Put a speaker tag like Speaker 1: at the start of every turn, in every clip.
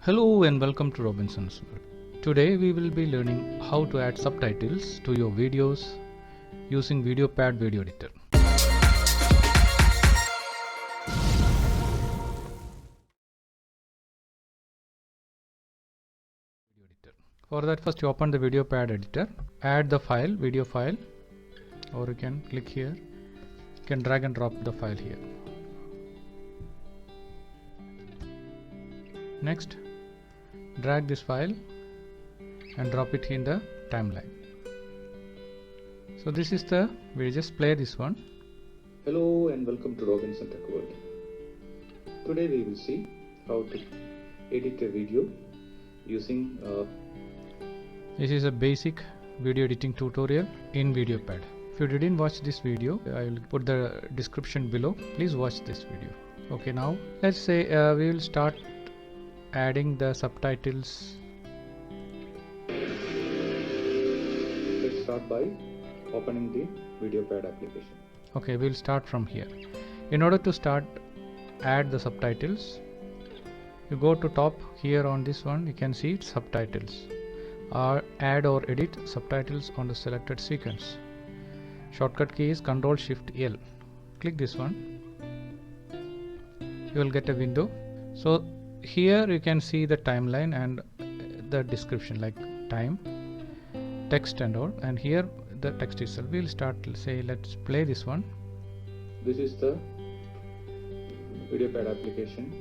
Speaker 1: Hello and welcome to Robinson's World. Today we will be learning how to add subtitles to your videos using VideoPad video editor. For that, first you open the VideoPad editor, add the file, video file, or you can click here. You can drag and drop the file here. Next, drag this file and drop it in the timeline. So this is the, we just play this one.
Speaker 2: Hello and welcome to Robinson Tech World. Today we will see how to edit a video using
Speaker 1: This is a basic video editing tutorial in VideoPad. If you didn't watch this video, I will put the description below. Please watch this video. Okay, now let's say we will start adding the subtitles.
Speaker 2: Let's start by opening the VideoPad application.
Speaker 1: Okay, we'll start from here. In order to start add the subtitles, you go to top here on this one, you can see subtitles, or add or edit subtitles on the selected sequence. Shortcut key is Ctrl+Shift+L. Click this one, you will get a window. So here you can see the timeline and the description like time, text and all, and here the text itself. We'll start, say let's play this one.
Speaker 2: This is the VideoPad application.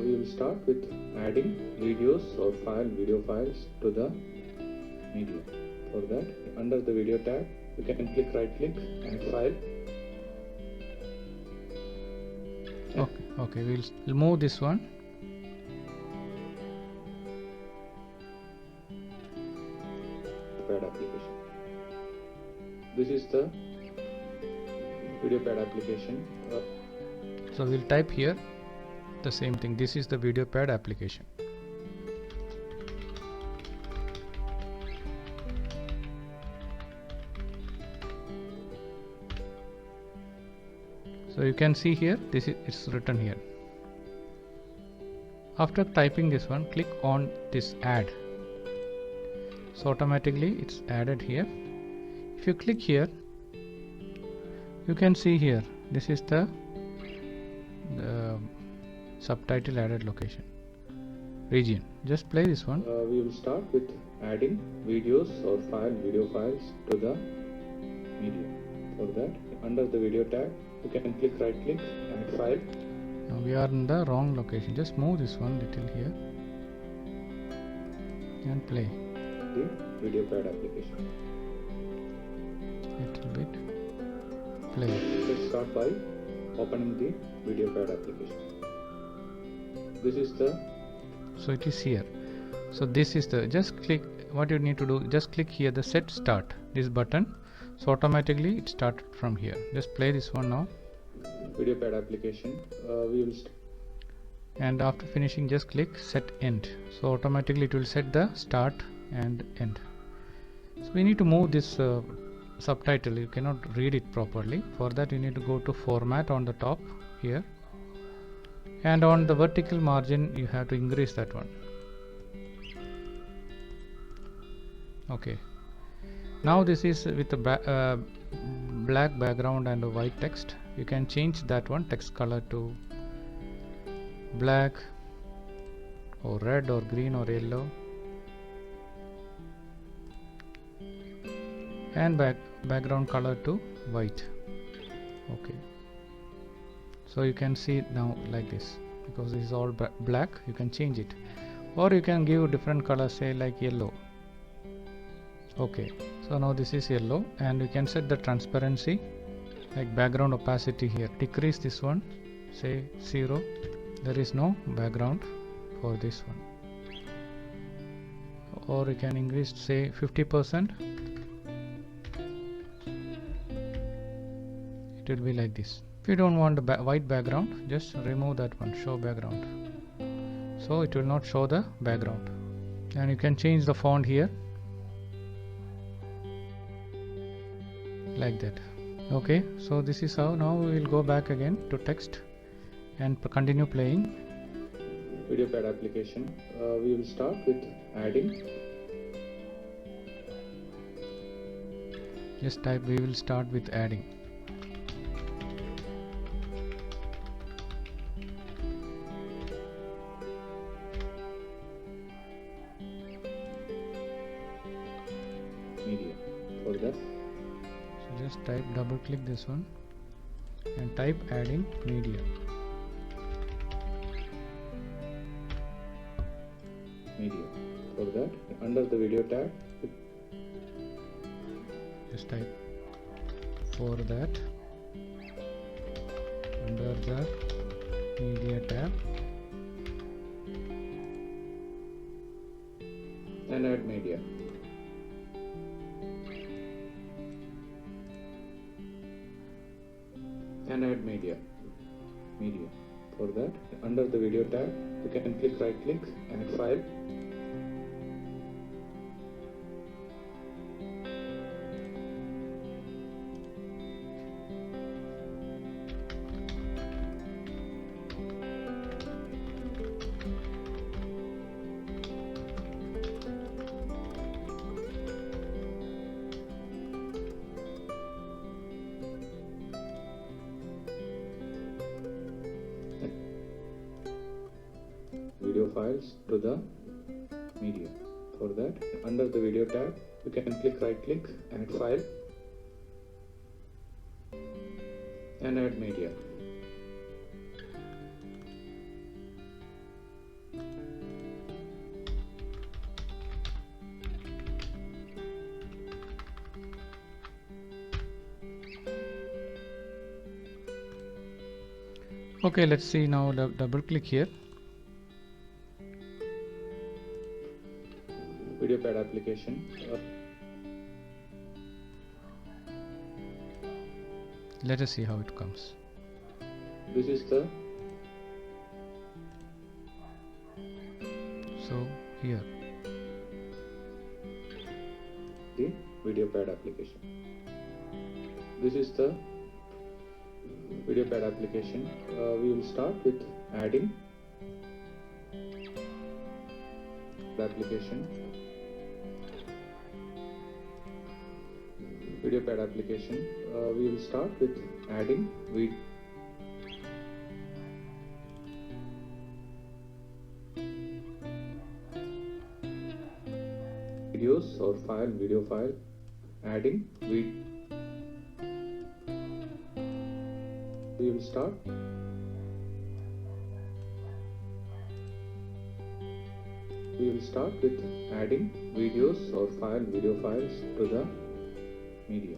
Speaker 2: We will start with adding videos or video files to the media. For that, under the video tab, you can right click and file.
Speaker 1: Okay, we'll move this one.
Speaker 2: Application. This is the VideoPad application.
Speaker 1: So we'll type here the same thing. This is the VideoPad application. So you can see here, this is it's written here. After typing this one, click on this add. So automatically it's added here. If you click here, you can see here, this is the subtitle added location region. Just play this one.
Speaker 2: We will start with adding videos or video files to the media. For that, under the video tab, you can right click and file.
Speaker 1: Now we are in the wrong location. Just move this one little here and play
Speaker 2: the VideoPad application.
Speaker 1: Little bit. Play.
Speaker 2: Let's start by opening the VideoPad application. This is the.
Speaker 1: So it is here. So this is the. Just click. What you need to do. Just click here the set start. This button. So automatically it started from here. Just play this one now.
Speaker 2: VideoPad application. We will.
Speaker 1: And after finishing, just click set end. So automatically it will set the start and end. So we need to move this subtitle. You cannot read it properly. For that you need to go to format on the top here, and on the vertical margin you have to increase that one. Okay, now this is with a black background and a white text. You can change that one text color to black or red or green or yellow, and background color to white. Okay, so you can see now like this, because this is all black. You can change it, or you can give different color, say like yellow. Okay, so now this is yellow, and you can set the transparency like background opacity here. Decrease this one, say 0. There is no background for this one, or you can increase, say 50%. It will be like this. If you don't want the white background, just remove that one, show background. So it will not show the background. And you can change the font here like that. Okay, so this is how. Now we will go back again to text and continue playing.
Speaker 2: VideoPad application. We will start with adding.
Speaker 1: Just type we will start with adding.
Speaker 2: Media. For that,
Speaker 1: So just type, double click this one and type adding media.
Speaker 2: media. For that, under the video tab,
Speaker 1: Just type for that under the media tab
Speaker 2: and add media. And add media. Media. For that, under the video tab, you can right click, add file. Video files to the media. For that, under the video tab, you can right click, add file and add media.
Speaker 1: Okay, let's see now. Double click here.
Speaker 2: VideoPad application.
Speaker 1: Let us see how it comes.
Speaker 2: This is the
Speaker 1: Here
Speaker 2: the VideoPad application. This is the VideoPad application. We will start with adding the application. VideoPad application. We will start with adding videos or video file, adding we will start with adding videos or video files to the media.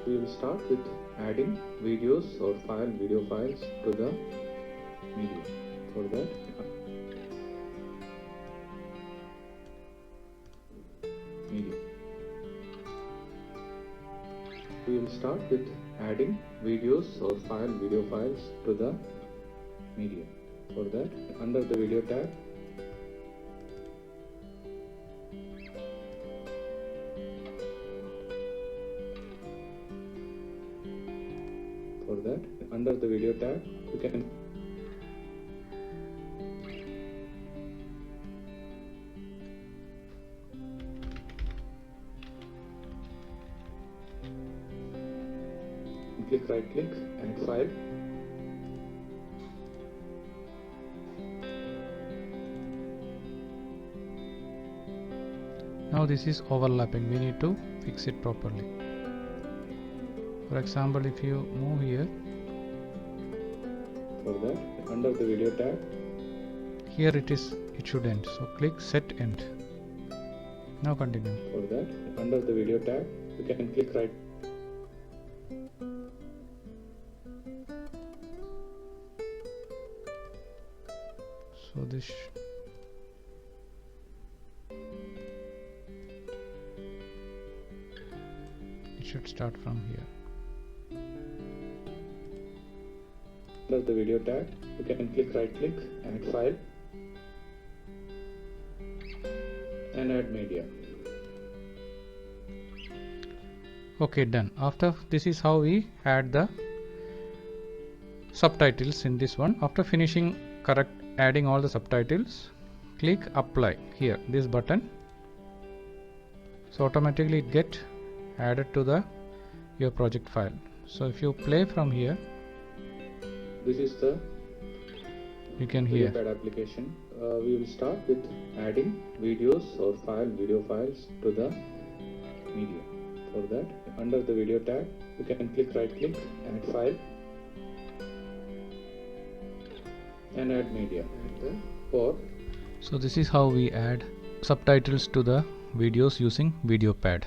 Speaker 2: We will start with adding videos or video files to the media. For that, media. We will start with adding videos or video files to the media. For that, under the video tab, under the video tab, you can right click and file.
Speaker 1: Now this is overlapping. We need to fix it properly. For example, if you move here,
Speaker 2: for that, under the video tab,
Speaker 1: here it should end. So click set end. Now continue.
Speaker 2: For that, under the video tab, you can click right.
Speaker 1: So this it should start from here.
Speaker 2: under the video tab, you can click right click, add file and add media.
Speaker 1: Okay, done. After this is how we add the subtitles in this one. After finishing adding all the subtitles, click apply here, this button. So automatically it get added to your project file. So if you play from here,
Speaker 2: this is the
Speaker 1: you can hear
Speaker 2: VideoPad application. We will start with adding videos or video files to the media. For that, under the video tab, you can click right click, add file and add media.
Speaker 1: So this is how we add subtitles to the videos using VideoPad.